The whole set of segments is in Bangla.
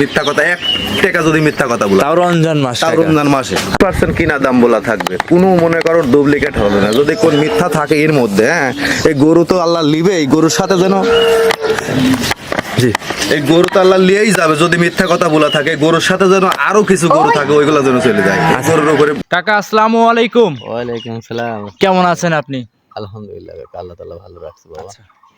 মিথ্যা কথা, 1 টাকা যদি মিথ্যা কথা বলা, তাও রমজান মাস, তাও রমজান মাসে 1% কিনা দাম বলা থাকবে, কোনো মনে করো ডুপ্লিকেট হবে না। যদি কোন মিথ্যা থাকে এর মধ্যে, হ্যাঁ, এই গরু তো আল্লাহ লিবে, এই গরুর সাথে যেন জি এই গরু তো আল্লাহ লিয়েই যাবে। যদি মিথ্যা কথা বলা থাকে, গরুর সাথে যেন আরো কিছু গরু থাকে, ওইগুলো যেন চলে যায় গরুর উপরে। কাকা আসসালামু আলাইকুম। ওয়ালাইকুম সালাম। কেমন আছেন আপনি? আলহামদুলিল্লাহ কাকা, আল্লাহ তাআলা ভালো রাখছে বাবা।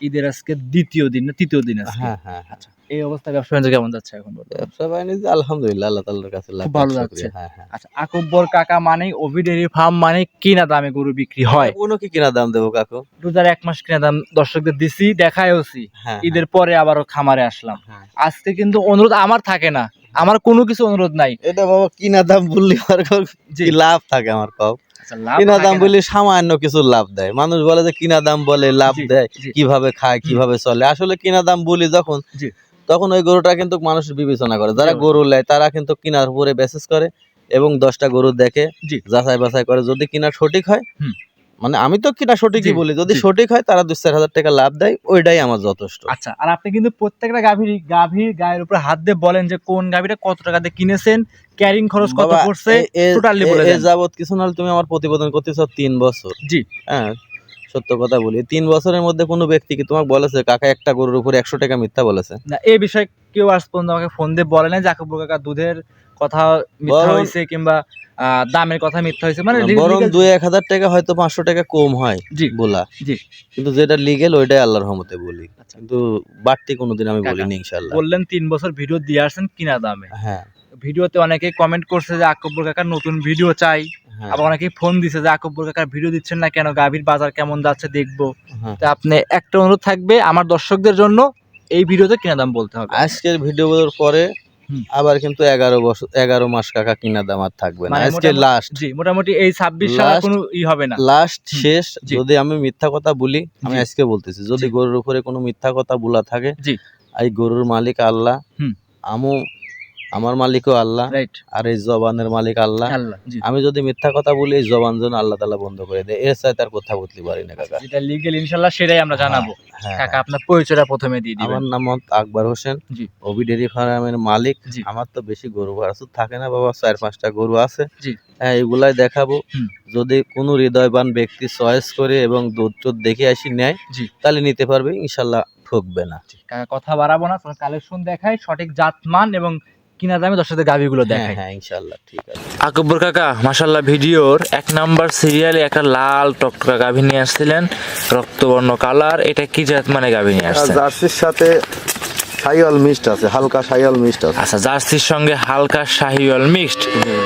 ঈদের আজকে দ্বিতীয় দিন না তৃতীয় দিন আজকে? হ্যাঁ হ্যাঁ হ্যাঁ। এই অবস্থা ব্যবসা বাণিজ্য কেমন যাচ্ছে এখন? ব্যবসা বাণিজ্য আলহামদুলিল্লাহ আল্লাহ তাআলার কাছে লাখ খুব ভালো লাখ যাচ্ছে। শুকরিয়া। হ্যাঁ হ্যাঁ। আচ্ছা, আকব্বর কাকা মানে ওভি ডেইরি ফার্ম মানে কিনা দামে গরু বিক্রি হয়। কোনো কি কিনা দাম দেবো কাকু? রোজার 1 মাস কিনা দাম দর্শকদের দিছি, দেখায়ওছি। হ্যাঁ, ঈদের পরে আবারও খামারে আসলাম। হ্যাঁ। আজকে কিন্তু অনুরোধ আমার থাকে না, আমার কোনো কিছু অনুরোধ নাই। এটা বাবা কিনা দাম বললে আর জি। কি লাভ থাকে আমার কও? আচ্ছা, লাভ কিনা থাকে দাম না। বললে সামান্য কিছু লাভ দেয়। মানুষ বলে যে কিনা দাম বলে লাভ জি, দেয়, জি। কিভাবে খায় কিভাবে চলে। আসলে কিনা দাম বলি যখন, জি। তখন ওই গরুটা কিন্তু মানুষ বিবেচনা করে। যারা জি। গরু নেয় তারা কিন্তু কিনার উপরে বেসিস করে এবং 10টা গরু দেখে, জি। যাচাই বাছাই করে। যদি কিনা সঠিক হয়, হুম। মানে আমি তো কিনা সঠিকই জি, বলি, যদি জি। সঠিক হয় তারা 2-4 হাজার টাকা লাভ দেয়, ওইটাই আমার যথেষ্ট। আচ্ছা, আর আপনি কিন্তু প্রত্যেকটা গাভীর গায়ের উপর হাত দিয়ে বলেন যে কোন গাভীটা কত টাকা দিয়ে কিনেছেন, ক্যারিং খরচ কত বাবা, পড়ছে, টোটালি বলে এ দেন। যাবৎ কিছু না হলে তুমি আমার প্রতিবেদন করতেছ 3 বছর। জি। হ্যাঁ, সত্য কথা বলি, 3 বছরের মধ্যে কোনো ব্যক্তি কি তোমাকে বলেছে কাকা একটা গরুর উপর 100 টাকা মিথ্যা বলেছে? না, এই বিষয়ে কেউ আজ পর্যন্ত আমাকে ফোন দিয়ে বলে নাই যে আকব্বর কাকা দুধের কথা মিথ্যা বরং- হয়েছে কিংবা দামের কথা মিথ্যা হয়েছে, মানে বরং legal- 2-1 হাজার টাকা হয়তো 500 টাকা কম হয় জি। বলা, জি। কিন্তু যেটা লিগেল ওইটাই আল্লাহর রহমতে বলি। আচ্ছা। কিন্তু বাড়তি কোনোদিন আমি কাকা, বলিনি ইনশাআল্লাহ। বললেন 3 বছর ভিডিও দিয়ে আসছেন কিনা দামে। হ্যাঁ ভিডিওতে অনেকে কমেন্ট করছে যে আকব্বর কাকার নতুন ভিডিও চাই। হ্যাঁ আবার অনেকেই ফোন দিছে যে আকব্বর কাকার ভিডিও দিচ্ছেন না কেন, গাভীর বাজার কেমন যাচ্ছে দেখবো। হ্যাঁ। তো আপনি একটা অনুরোধ থাকবে আমার দর্শকদের জন্য, এই ভিডিওতে কিনা দাম বলতে হবে। আজকের ভিডিওর পরে হুম। আবার কিন্তু 11 মাস কাকা কিনা দাম আর থাকবে না। মানে আজকে মোটামুটি- লাস্ট জি, মোটামুটি এই 26 সাল আর Last- কোনো হবে না। লাস্ট শেষ। জি। যদি আমি মিথ্যা কথা বলি, আমি জি। আজকে বলতেছি, যদি জি। গরুর উপরে কোনো মিথ্যা কথা বলা থাকে, জি। এই গরুর মালিক আল্লাহ, হুম। আমার মালিকও আল্লাহ, রাইট। আর এই জবানের মালিক আল্লাহ। আল্লাহ। জি। আমি যদি মিথ্যা কথা বলি, এই জবান যেন আল্লাহ তাআলা বন্ধ করে দেয়। এর চাইতে আর কথা বলতে পারি না কাকা। যেটা লিগ্যাল ইনশাআল্লাহ সেটাই আমরা জানাবো। হ্যাঁ, কাকা আপনার পরিচয়টা প্রথমে দিয়ে দিবেন। আমার নাম আকবর হোসেন, জি। ওবি ডেইরি ফার্মের মালিক। জি। আমার তো বেশি গরু বাছুর থাকে না বাবা, 4-5টা গরু আছে। জি। হ্যাঁ, এগুলাই দেখাবো। হুম। যদি কোনো হৃদয়বান ব্যক্তি চয়েস করে এবং দুধ টুধ দেখে আসি নেয়, জি। তাহলে নিতে পারবে, ইনশাল্লাহ ঠকবে না। কাকা কথা বাড়াবো না, কালেকশন দেখাই, সঠিক জাতমান এবং কিনা দামে দর্শকদের গাভীগুলো হ্যাঁ দেখাই। হ্যাঁ ইনশাল্লাহ ঠিক আছে। আকব্বর কাকা মাশাআল্লাহ ভিডিওর 1 নাম্বার সিরিয়ালে একটা লাল টকটকা গাভী নিয়ে আসছিলেন, রক্তবর্ণ কালার। এটা কি জাত মানে গাভী নিয়ে আসছেন? জার্সির সাথে শাহিওয়াল মিক্সড আছে, হালকা শাহিওয়াল মিক্সড আছে। আচ্ছা, জার্সির সঙ্গে হালকা শাহিওয়াল মিক্সড।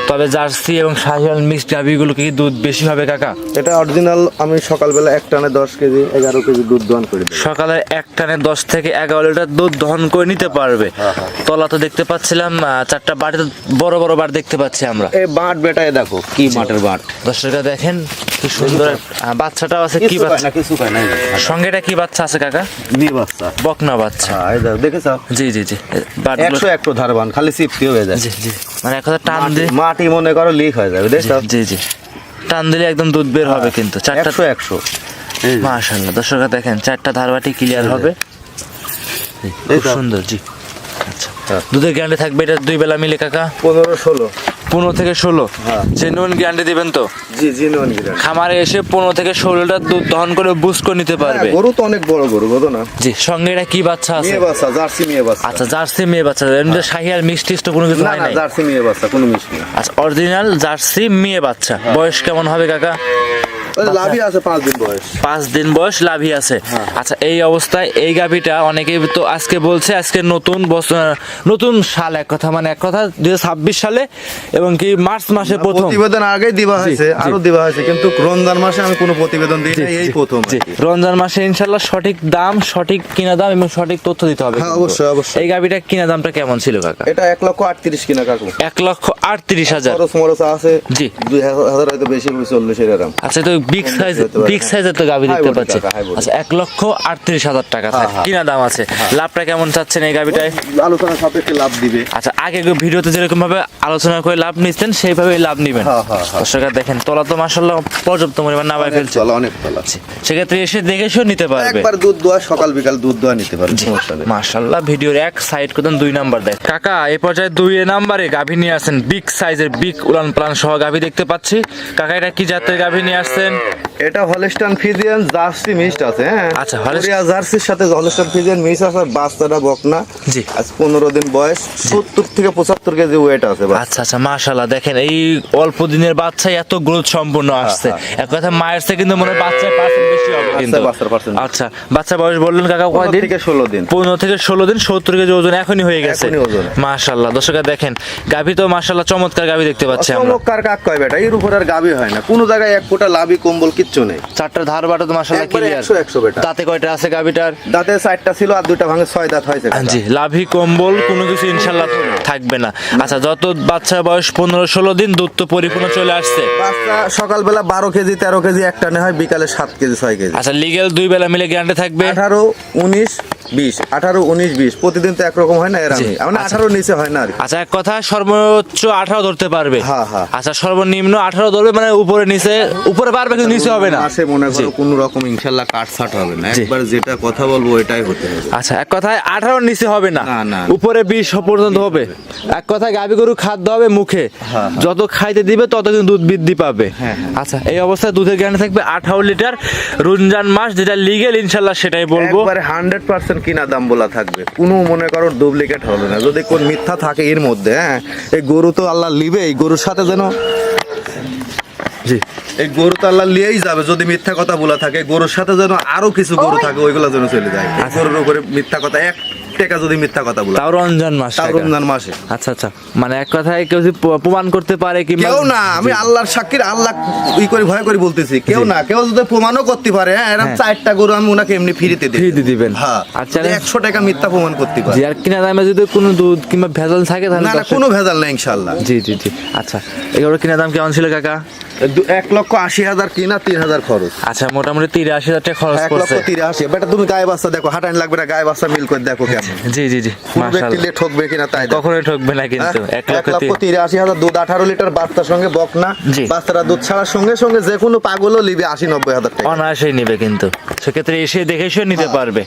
তবে জার্সি এবং শাহিওয়াল মিক্সড গাভীগুলো কি দুধ বেশি হবে কাকা? এটা অরিজিনাল। আমি সকালবেলা 1 টানে 10 কেজি 11 কেজি দুধ দোয়ান করে দিই। সকালে 1 টানে 10 থেকে 11 লিটার দুধ দহন করে নিতে পারবে। তলা তো দেখতে পাচ্ছিলাম 4টা বাটিতে বড় বড় বাট দেখতে পাচ্ছি আমরা। এই বাট বেটায় দেখো কি মাঠের বাট। দর্শকরা দেখেন কি সুন্দর বাচ্চাটাও আছে। কি বাচ্চা? কিছু পায় না। সঙ্গে এটা কি বাচ্চা আছে কাকা? মেয়ে বাচ্চা। বকনা বাচ্চা। হ্যাঁ, এই দেখো, দেখেছো? জি জি জি। বাটগুলো- 100 ধারবান, খালি সিফটি হয়ে যায়। জি জি, মানে এক কথা টান দিয়ে, মাটি মনে করো লিক হয়ে যাবে, দেখছো? জি জি, টান দিলে একদম দুধ বের হবে কিন্তু। 4টা 100 মাশাআল্লাহ, দর্শকরা দেখেন 4টা ধারবাটি ক্লিয়ার হবে। খুব সুন্দর। জি। আচ্ছা, হ্যাঁ। দুধের গ্যারান্টি থাকবে এটা 2 বেলা মিলে কাকা? 15-16। 15 থেকে 16। হ্যাঁ। জেনুইন গ্যারান্টি দিবেন তো? জি জিনুয়ান গিরা। খামারে এসে 15 থেকে 16 লিটার দুধ দহন করে বুস করে নিতে পারবে। গরু তো অনেক বড় গরু, বুঝো না? জি। সঙ্গে এটা কি বাচ্চা আছে? মেয়ে বাচ্চা, জার্সি মেয়ে বাচ্চা। আচ্ছা, জার্সি মেয়ে বাচ্চা। এমনি শাহিয়াল মিষ্টি তো কোনো কিছু না হয় না, নাই? জার্সি মেয়ে বাচ্চা, কোনো মিষ্টি না। আচ্ছা, অরিজিনাল জার্সি মেয়ে বাচ্চা। বয়স কেমন হবে কাকা? লাভই আছে 5 দিন বয়স। 5 দিন বয়স, লাভই আছে। আচ্ছা, এই অবস্থায় এই গাভীটা অনেকেই তো আজকে বলছে আজকে নতুন বছর, নতুন সাল, এক কথা মানে এক কথা 2026 সালে এবং কি মার্চ মাসে প্রথম প্রতিবেদন আগেই দিবা হয়েছে, জি। আরো দিবা হয়েছে, কিন্তু রমজান মাসে আমি কোনো প্রতিবেদন দিই না, এই প্রথম। জি, রমজান মাসে ইনশাল্লাহ সঠিক দাম, সঠিক কিনা দাম এবং সঠিক তথ্য দিতে হবে। হ্যাঁ, কিন্তু। অবশ্যই, অবশ্যই। এই গাভীটা কিনা দামটা কেমন ছিল কাকা? এটা 1,38,000 কিনা কাকু। 1,38,000। খরচ মরচ আছে। জি। 2,000 হয়তো বেশি হবে, 40 এরকম। আচ্ছা, তো বিগ সাইজ, বিগ সাইজের তো গাভি দেখতে পাচ্ছি। আচ্ছা 1,38,000 টাকা কিনা দাম আছে। লাভটা কেমন চাচ্ছেন এই গাভিটায়? আলোচনা সাপেক্ষে লাভ দিবে। আচ্ছা আগে ভিডিওতে যেরকম ভাবে আলোচনা করে লাভ নিচ্ছেন সেইভাবে লাভ নিবেন। দর্শকরা দেখেন তলা তো মাশাআল্লাহ পর্যাপ্ত পরিমাণ নামায় ফেলছে, অনেক তলা। সেক্ষেত্রে এসে দেখে শুনে নিতে পারবে। একবার দুধ দোয়া সকাল বিকাল দুধ দোয়া নিতে পারবে, সমস্যা নেই। মাশাআল্লাহ ভিডিওর এক সাইড করতেন 2 নাম্বার দেখ কাকা। এই পর্যায়ে 2 নাম্বারে গাভী নিয়ে আসেন, বিগ সাইজের বিগ উলান প্লান সহ গাভী দেখতে পাচ্ছি। কাকা এটা কি জাতের গাভী নিয়ে আসছেন? এটা হলস্টাইন ফ্রিজিয়ান জার্সি মিক্সড আছে। হ্যাঁ আচ্ছা, হলস্টাইন জার্সির সাথে হলস্টাইন ফ্রিজিয়ান মিক্স আছে। বাচ্চাটা বকনা, জি আজ 15 দিন বয়স, 70 থেকে 75 কেজি ওয়েট আছে। আচ্ছা আচ্ছা মাশাআল্লাহ দেখেন এই অল্প দিনের বাচ্চা এত গ্রোথ সম্পূর্ণ আসছে। এক কথা মায়ের থেকে কিন্তু মনে হয় বাচ্চার পার্সেন্ট বেশি হবে কিন্তু। আচ্ছা বাচ্চা বয়স বললেন কাকা কয়দিন? 15 থেকে 16 দিন। 15 থেকে 16 দিন, 70 কেজি ওজন এখনই হয়ে গেছে। মাশাআল্লাহ দর্শকরা দেখেন গাভী তো মাশাআল্লাহ চমৎকার গাভী দেখতে পাচ্ছি আমরা। চমৎকার কাক কয় বেটা, এর উপর আর গাভী হয় না কোনো জায়গায়। এক ফোঁটা লাভি কম্বল কিচ্ছু নেই। চারটা ধার বাটা তো মাশাআল্লাহ একবারে ক্লিয়ার। 100 বেটা। দাঁতে কয়টা আছে গাভীটার? দাঁতে 4টা ছিল আর 2টা ভাঙে 6 দাঁত হয়েছে। জি লাভি কম্বল কোনো কিছু ইনশাআল্লাহ থাকবে না। আচ্ছা যত বাচ্চার বয়স 15-16 দিন, দুধ তো পরিপূর্ণ চলে আসছে। বাচ্চা সকালবেলা 12 কেজি 13 কেজি একটা নে হয়, বিকালে 7 কেজি 6 কেজি। আচ্ছা লিগ্যাল 2 বেলা মিলে গ্যারান্টি থাকবে 18 19 20 18 19 20। প্রতিদিন তো একরকম হয় না, এর আমি মানে 18 নিচে হয় না আর কি। আচ্ছা এক কথা সর্বোচ্চ 18 ধরতে পারবে। হ্যাঁ হ্যাঁ। আচ্ছা সর্বনিম্ন 18 ধরবে, মানে উপরে নিচে, উপরে পারবে কিন্তু নিচে হবে না। আসে মনে করো কোনো রকম ইনশাআল্লাহ কাট ছাট হবে না। একবার যেটা কথা বলবো এটাই হতে হবে। আচ্ছা এক কথায় 18 নিচে হবে না, না। উপরে 20 পর্যন্ত হবে। এক কথায় গাভী গরু খাদ্য হবে মুখে, যত খাইতে দিবে তত কিন্তু দুধ বৃদ্ধি পাবে। আচ্ছা এই অবস্থায় দুধের গ্যারান্টি থাকবে 18 লিটার রমজান মাস, যেটা লিগ্যাল ইনশাআল্লাহ সেটাই বলবো। একবারে 100% কিনা দাম বলা থাকবে, কোনো মনে করো ডুপ্লিকেট হবে না। যদি কোন মিথ্যা থাকে এর মধ্যে, হ্যাঁ এই গরু তো আল্লাহ লিবে, এই গরুর সাথে যেন জি এই গরু তো আল্লাহ লিয়েই যাবে। যদি মিথ্যা কথা বলা থাকে গরুর সাথে যেন আরো কিছু গরু থাকে, ওইগুলো যেন চলে যায়। গরুর উপরে মিথ্যা কথা, এক টাকা যদি মিথ্যা কথা বলা, তাও রমজান মাস, তাও রমজান মাসে। আচ্ছা আচ্ছা মানে এক কথায় কেউ যদি প্রমাণ করতে পারে কি? কেউ না, আমি আল্লাহর সাক্ষীর, আল্লাহ ই করে ভয় করে বলতেছি, কেউ না, কেউ যদি প্রমাণও করতে পারে, হ্যাঁ এরকম 4টা গরু আমি ওনাকে এমনি ফ্রিতে দিবেন। হ্যাঁ আচ্ছা 100 টাকা মিথ্যা প্রমাণ করতে পারে। জি আর কিনা দামে যদি কোনো দুধ কিংবা ভেজাল থাকে তাহলে না কোনো ভেজাল নেই ইনশাআল্লাহ। জি জি জি। আচ্ছা এগুলোর কিনা দাম কেমন ছিল কাকা? 1,80,000 কিনা, 3,000 খরচ। আচ্ছা মোটামুটি 83,000 টাকা খরচ পড়ছে। 1,83,000। বেটা তুমি গায়ে বাচ্চা দেখো, হাঁটাইন লাগবে না, গায়ে বাচ্চা মিল করে দেখো কেমন। জি জি জি মাশাআল্লাহ ঠকবে কিনা তাই কখনোই ঠকবে না কিন্তু। 1,83,000 দুধ, 18 লিটার বাচ্চার সঙ্গে বকনা। জি। বাচ্চারা দুধ ছাড়ার সঙ্গে সঙ্গে যে কোনো পাগলও নিবে 80-90,000 টাকা অনায়াসেই নিবে কিন্তু। সেক্ষেত্রে এসে দেখে শুনে নিতে পারবে।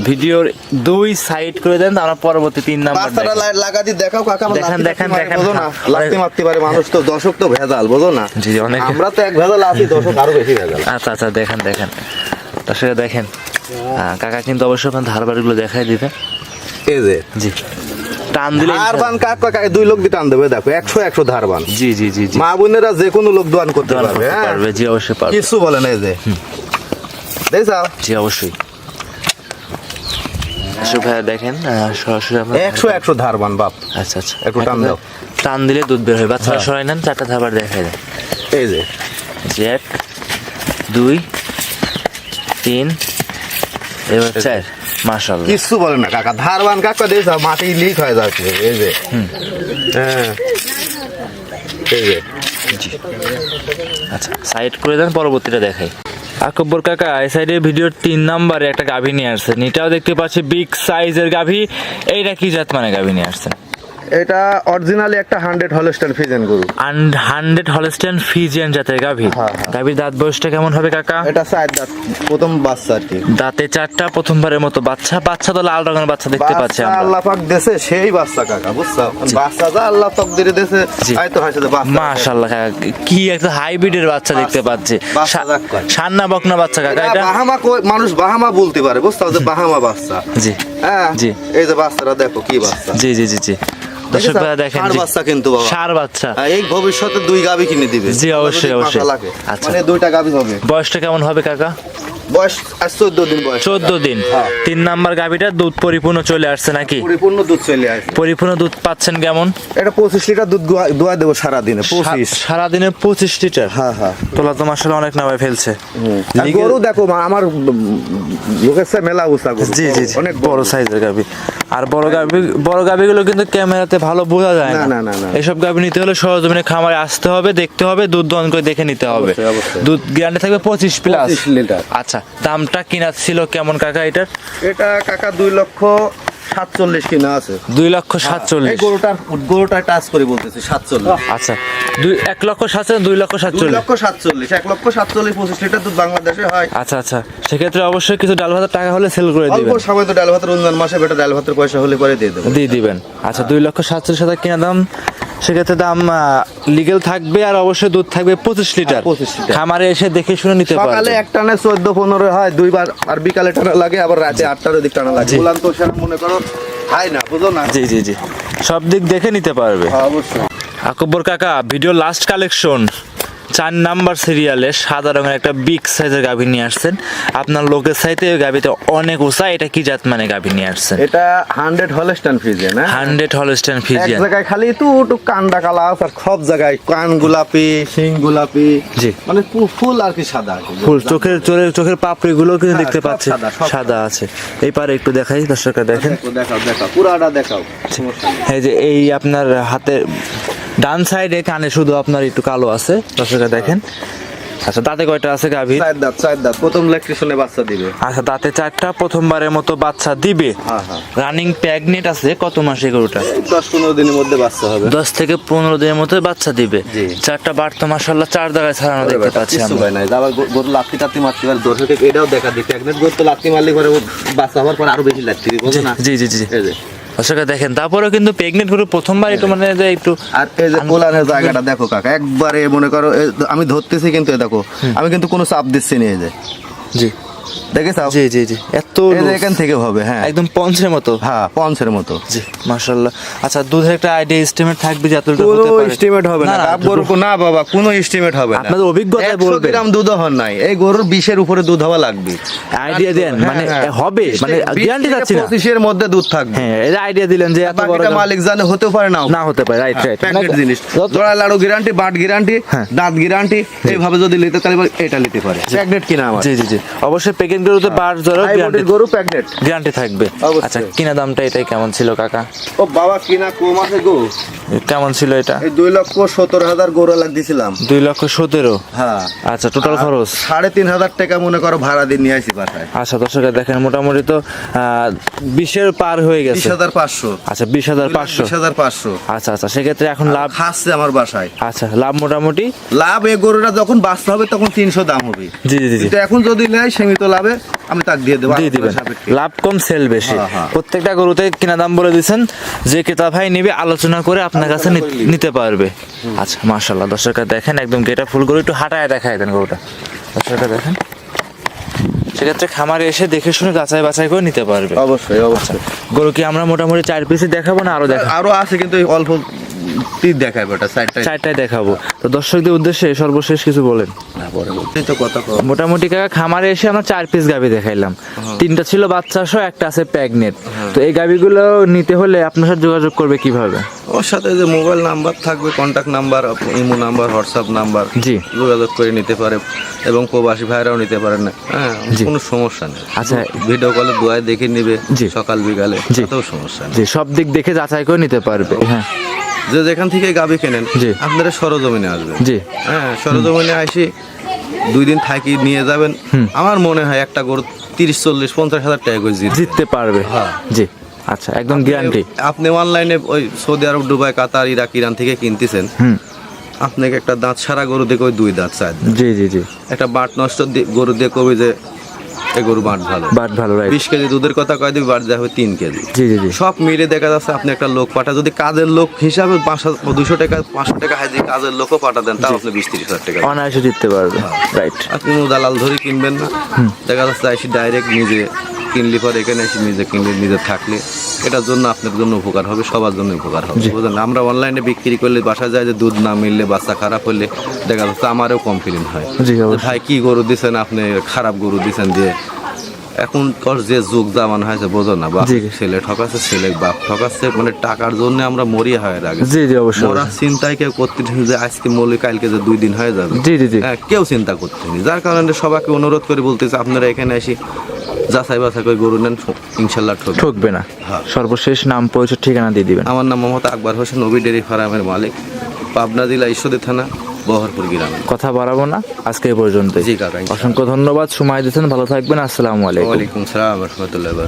ভিডিওর 2 সাইড করে দেন, আমরা পরবর্তী 3 নাম্বার বাচ্চারা লাগা দিয়ে দেখাও কাকা। দেখেন দেখেন দেখেন বোঝো না, লাগতে মারতে পারে মানুষ তো, দর্শক তো ভেজাল, বোঝো না। জি অনেক। আমরা তো এক ভেজাল আছি, দর্শক আরো বেশি ভেজাল। আচ্ছা আচ্ছা দেখেন দেখেন আসলে দেখেন। কাকা কিন্তু অবশ্যই আপনার ধারবাড়িগুলো দেখাই দিবে। এই যে জি টান দিলে ধারবান কাকা 2 লোক দিয়ে টান দেবে, দেখো 100 ধারবান। জি জি জি জি মা বোনেরা যে কোনো লোক দোয়ান করতে পারবে। পারবে জি অবশ্যই পারবে। কিছু বলে না এই যে দেখছো। জি অবশ্যই ভাইয়া দেখেন সরাসরি আমরা 100 ধারবান বাপ। আচ্ছা আচ্ছা একটু টান দাও। টান দিলে দুধ বের হয়। বাচ্চারা সরাই নেন, 4টা ধারবার দেখাই দেন। এই যে 1 2 3 এবার 4। মাশাআল্লাহ কিছু বলে না কাকা, ধারবান কাকা দেখছো মাটি লিক হয়ে যাচ্ছে। এই যে হ্যাঁ এই যে আচ্ছা সাইড করে দেন, পরবর্তীটা দেখাই। আকবর কাকা এই সাইডে ভিডিওর 3 নম্বরে একটা গাভী নিয়ে আসছেন, এটাও দেখতে পাচ্ছি বিগ সাইজের গাভী। এইটা কি জাত মানে গাভী নিয়ে আসছেন? এটা অরিজিনালি একটা 100 হলস্টাইন ফ্রিজিয়ান গরু। 100 হলস্টাইন ফ্রিজিয়ান জাতের গাভী। গাভীর দাঁত বয়সটা কেমন হবে কাকা? এটা 4 দাঁত, প্রথম বাচ্চা আর কি। দাঁতে 4টা, প্রথমবারের মতো বাচ্চা। বাচ্চা তো লাল রঙের বাচ্চা দেখতে পাচ্ছি আমরা। আল্লাহ পাক দেশে সেই বাচ্চা কাকা, বুঝছো? বাচ্চা যা আল্লাহ পাক দিয়ে দেশে, আই তো হয়েছে বাচ্চা। মাশাআল্লাহ কাকা কি একটা হাইব্রিডের বাচ্চা দেখতে পাচ্ছি। সান্না বকনা বাচ্চা কাকা এটা। বাহামা মানুষ বাহামা বলতে পারে, বুঝছো? যে বাহামা বাচ্চা। জি হ্যাঁ জি। এই যে বাচ্চাটা দেখো কি বাচ্চা। জি জি জি জি দর্শক ভাইরা দেখেন ষাঁড় বাচ্চা কিন্তু বাবা, ষাঁড় বাচ্চা। এই ভবিষ্যতে 2 গাভী কিনে দিবে। জি অবশ্যই অবশ্যই। আচ্ছা মানে 2টা গাভী হবে। বয়সটা কেমন হবে কাকা? বয়স আজ 14 দিন বয়স। 14 দিন। হ্যাঁ। 3 নাম্বার গাভীটা দুধ পরিপূর্ণ চলে আসছে নাকি? পরিপূর্ণ দুধ চলে আসে। পরিপূর্ণ দুধ পাচ্ছেন কেমন? এটা 25 লিটার দুধ দোয়া দেবো সারা দিনে। 25 সারাদিনে 25 লিটার। হ্যাঁ হ্যাঁ। তোলা তো মাশাআল্লাহ অনেক নামায় ফেলছে। আর গরু দেখো আমার লোকের সাথে মেলা উঁচা গরু। জি জি জি, অনেক বড় সাইজের গাভী। আর বড় গাভীগুলো কিন্তু ক্যামেরাতে ভালো বোঝা যায় না, না। না, না, না। এসব গাভী নিতে হলে সরজমিনে খামারে আসতে হবে, দেখতে হবে, দুধ দহন করে দেখে নিতে হবে। অবশ্যই, অবশ্যই। দুধ গ্যারান্টি থাকবে 25 প্লাস। 25 লিটার। আচ্ছা, দামটা কিনা ছিল কেমন কাকা এটার? এটা কাকা 2,47,000 কিনা আছে। 2,47,000। এই গরুটা টাচ করে বলতেছি 47। আচ্ছা, 1,07,000, 2,47,000। 2,47,000, 1,47,000 25 লিটার দুধ বাংলাদেশে হয়। আচ্ছা আচ্ছা, সেক্ষেত্রে অবশ্যই কিছু ডাল ভাতের টাকা হলে সেল করে অল্প দিবেন। সময় তো ডাল ভাতের রমজান মাসে বেটা ডাল ভাতের পয়সা হলে পরে দিয়ে দেবো। দিয়ে দিবেন। আচ্ছা, 2,47,000 সাথে কিনা দাম, সেক্ষেত্রে দাম লিগেল থাকবে আর অবশ্যই দুধ থাকবে 25 লিটার। 25 লিটার। খামারে এসে দেখে শুনে নিতে সকালে পারবে। এক টানে 14-15 হয় দুইবার, আর বিকালে টানা লাগে, আবার রাতে 8টার দিক টানা লাগে। জি। বললাম তো সেটা মনে করো হয় না, বুঝো না? জি জি জি, সব দিক দেখে নিতে পারবে। হ্যাঁ, অবশ্যই। আকবর কাকা, ভিডিও লাস্ট কালেকশন 4 নাম্বার সিরিয়ালে সাদা রঙের একটা বিগ সাইজের গাভী নিয়ে আসছেন। আপনার লোকের সাইতে ওই গাভীটা অনেক উঁচা। এটা কি জাত মানে গাভী নিয়ে আসছেন? এটা 100 হলস্টাইন ফ্রিজিয়ান। 100 হলস্টাইন এক ফ্রিজিয়ান। জায়গায় খালি একটু কান্ডা কালা আছে, আর সব জায়গায় কান গোলাপি, শিং গোলাপি। জি। মানে ফুল আর কি সাদা আর কি। ফুল চোখের পাপড়ি গুলো কিন্তু দেখতে সব পাচ্ছি সাদা, সব সাদা আছে। এই পারে একটু দেখাই, দর্শকরা দেখেন। দেখাও পুরাটা দেখাও, সমস্যা নেই। এই যে এই আপনার হাতে ডান সাইডে কানে শুধু আপনার একটু কালো আছে, দর্শকরা দেখেন। আচ্ছা, দাঁতে কয়টা আছে গাভীর? চার দাঁত প্রথম ল্যাকটেশনে বাচ্চা দিবে। আচ্ছা, দাঁতে 4টা, প্রথমবারের মতো বাচ্চা দিবে। হ্যাঁ হ্যাঁ। রানিং প্রেগনেন্ট আছে, কত মাসে গরুটা? 10-15 দিনের মধ্যে বাচ্চা হবে। 10 থেকে 15 দিনের মতো বাচ্চা দিবে। জি। 4টা বার তো মাশাআল্লাহ 4 জায়গায় ছাড়ানো দেখতে পাচ্ছি কিছু আমরা। হয় না, আবার গরু লাত্তি টাত্তি মারতে পারে, দর্শক এটাও দেখা দিই। প্রেগনেন্ট গরু তো লাত্তি মারলে পরে ও বাচ্চা হওয়ার পর আরো বেশি লাগছে, বুঝো না? জি জি জি জি। এই যে, দর্শকরা দেখেন, তারপরেও কিন্তু প্রেগনেন্ট গরু প্রথমবার একটু মানে যে একটু আর এই যে কোলানের জায়গাটা দেখো কাকা, একবারে মনে করো আমি ধরতেছি কিন্তু এ দেখো, আমি কিন্তু কোনো চাপ দিচ্ছি না। এই যে জি দেখেছ, জি জি জি, এত এই যে loose। এখান থেকে হবে। হ্যাঁ, একদম পঞ্চের মতো। হ্যাঁ, পঞ্চের মতো। জি, মাশাআল্লাহ। আচ্ছা, দুধের একটা আইডিয়া এস্টিমেট থাকবে যে এতটা কোনো হতে পারে? এস্টিমেট হবে না, গাব গরু না বাবা, কোনো এস্টিমেট হবে না। আপনাদের অভিজ্ঞতায় 100 বলবেন। গ্রাম দুধ হন নাই, এই গরুর 20-এর উপরে দুধ হওয়া লাগবে। আইডিয়া দেন, মানে হবে, মানে গ্যারান্টি যাচ্ছে না। 25-এর মধ্যে দুধ থাকবে। হ্যাঁ, এই আইডিয়া দিলেন যে এত বড় বাকিটা গাছ- মালিক জানে, হতেও পারে নাও। না হতে পারে, রাইট রাইট। প্যাকেট জিনিস, জোড়া লাড়ু গ্যারান্টি, বাট গ্যারান্টি, হ্যাঁ। দাঁত গ্যারান্টি, এইভাবে যদি নিতে তাহলে এটা নিতে পারে। প্যাকেট কিনা আমার জি জি জি, অবশ্যই প্যাকেট গরুতে বার জোড়া হাই বডির গরু প্যাকেট। গ্যারান্টি থাকবে। অবশ্যই। আচ্ছা, কিনা দামটা এটাই কেমন ছিল কাকা? ও বাবা, কিনা কম আছে গো। কেমন ছিল এটা? এই 2,17,000 গরু লাগ দিছিলাম। 2,17,000। হ্যাঁ। আচ্ছা, টোটাল খরচ 3,500 টাকা মনে করো ভাড়া দিয়ে নিয়ে আসি বাসায়। আচ্ছা, দর্শকরা দেখেন, মোটামুটি তো 20-এর পার হয়ে গেছে। 20,500। আচ্ছা, 20,500। 20,500 আচ্ছা আচ্ছা, সেক্ষেত্রে এখন লাভ। খাচ্ছে আমার বাসায়। আচ্ছা, লাভ মোটামুটি। লাভ এই গরুটা যখন বাঁচতে হবে তখন 300 দাম হবে। জি জি জি জি, কিন্তু এখন যদি নেয় সীমিত লাভে আমি তাকে দিয়ে দেবো। দিয়ে দিবেন। সাপেক্ষে। লাভ কম, সেল বেশি। হ্যাঁ, হ্যাঁ। প্রত্যেকটা গরুতে কিনা দাম বলে দিচ্ছেন, যে ক্রেতা ভাই নিবে আলোচনা করে আপনার কাছে নিতে পারবে। আচ্ছা, মাশাআল্লাহ, দর্শকরা দেখেন, একদম গেটা ফুল গরু। একটু হাঁটায় দেখায় দেন গরুটা, দর্শকরা দেখেন। সেক্ষেত্রে খামারে এসে দেখে শুনে যাচাই বাছাই করে নিতে পারবে। অবশ্যই অবশ্যই। গরু কি আমরা মোটামুটি 4 পিসই দেখাবো না আরো দেখাবো? আরো আছে কিন্তু এই অল্প তীর দেখায় ওটা সাইডটা। 4টাই দেখাবো। তো দর্শকদের উদ্দেশ্যে সর্বশেষ কিছু বলেন। না পরে বলতেই তো কথা কও। মোটামুটি কাকা খামারে এসে আমরা 4 পিস গাভী দেখাইলাম। 3টা ছিল বাচ্চা সহ, একটা আছে প্রেগনেন্ট। তো এই গাভীগুলো নিতে হলে আপনার সাথে যোগাযোগ করবে কিভাবে? ওর সাথে যে মোবাইল নাম্বার থাকবে, contact number, imo number, WhatsApp number, জি। যোগাযোগ করে নিতে পারে, এবং প্রবাসী ভাইরাও নিতে পারেন না। হ্যাঁ, জি। কোনো সমস্যা নেই। আচ্ছা। ভিডিও কলে দোয়ায় দেখে নিবে, জি। সকাল বিকালে, জি। তাতেও সমস্যা নেই। জি, সব দিক দেখে যাচাই করে নিতে পারবে। হ্যাঁ যে যেখান থেকে গাবি কেনেন, জি। আপনারা সরজমিনে আসবেন। জি হ্যাঁ, সরজমিনে আসি 2 দিন থাকি নিয়ে যাবেন। আমার মনে হয় একটা গরু 30-40-50 হাজার টাকা করে জিতবে। জিততে পারবে। হ্যাঁ। জি, আচ্ছা, একদম গ্যারান্টি। আপনি অনলাইনে ওই সৌদি আরব, দুবাই, কাতার, ইরাক, ইরান থেকে কিনতেছেন, হুম, আপনাকে একটা দাঁত সারা গরু দেখে ওই 2 দাঁত 4 দাঁত, জি জি জি, একটা বাট নষ্ট গরু দিয়ে কবি যে এই গরু বাট ভালো, বাট ভালো, রাইট। 20 কেজি দুধের কথা কয় দিবি, বাট দেওয়া হবে 3 কেজি। জি জি জি, সব মিলে দেখা যাচ্ছে আপনি একটা লোক পাঠা, যদি কাজের লোক হিসাবে 200 টাকা 500 টাকা হাজির কাজের লোকও পাঠা দেন, তাও আপনি 20-30 হাজার টাকা। অনায়াসে জিততে পারবে, রাইট। আপনি কোনো দালাল ধরে কিনবেন না, দেখা যাচ্ছে এসে ডাইরেক্ট নিজে কিনলে পরে এখানে এসে নিজে কিনলে নিজে থাকলে এটার জন্য আপনার জন্য উপকার হবে, সবার জন্য উপকার হবে, বুঝলেন? আমরা অনলাইনে বিক্রি করলে বাসা যায় যে দুধ না মিললে বাচ্চা খারাপ হলে দেখা যাচ্ছে আমারও কমপ্লেন হয়, জি যে অবশ্যই। ভাই কি গরু দিচ্ছেন আপনি, খারাপ গরু দিচ্ছেন দিয়ে। এখন যে যুগ জামানো হয়েছে বোঝো না, বাপ জি। ছেলে ঠকাচ্ছে, ছেলে বাপ ঠকাচ্ছে, মানে টাকার জন্য আমরা মরিয়া হয়ে আগে জি জি অবশ্যই মরার চিন্তায় কেউ করতেছি যে আজকে মলি কালকে যে 2 দিন হয়ে যাবে, জি জি জি হ্যাঁ কেউ চিন্তা করতেনি। যার কারণে সবাইকে অনুরোধ করে বলতেছে আপনারা এখানে এসে যাচাই বাছাই করে গরু নেন, ইনশাল্লাহ ঠকবে। ঠকবে না। হ্যাঁ। সর্বশেষ নাম পরিচয় ঠিকানা দিয়ে দিবেন। আমার নাম মোহাম্মদ আকবর হোসেন, নবী ডেয়ারি ফার্মের মালিক, পাবনা জেলা ঈশ্বরদী থানা, বহরপুর গ্রামে। কথা বাড়াবো না, আজকে এই পর্যন্তই। জি কাকা, অসংখ্য ধন্যবাদ, সময় দিয়েছেন, ভালো থাকবেন, আসসালামু আলাইকুম। ওয়ালাইকুম সালাম রহমতুল্লাহ।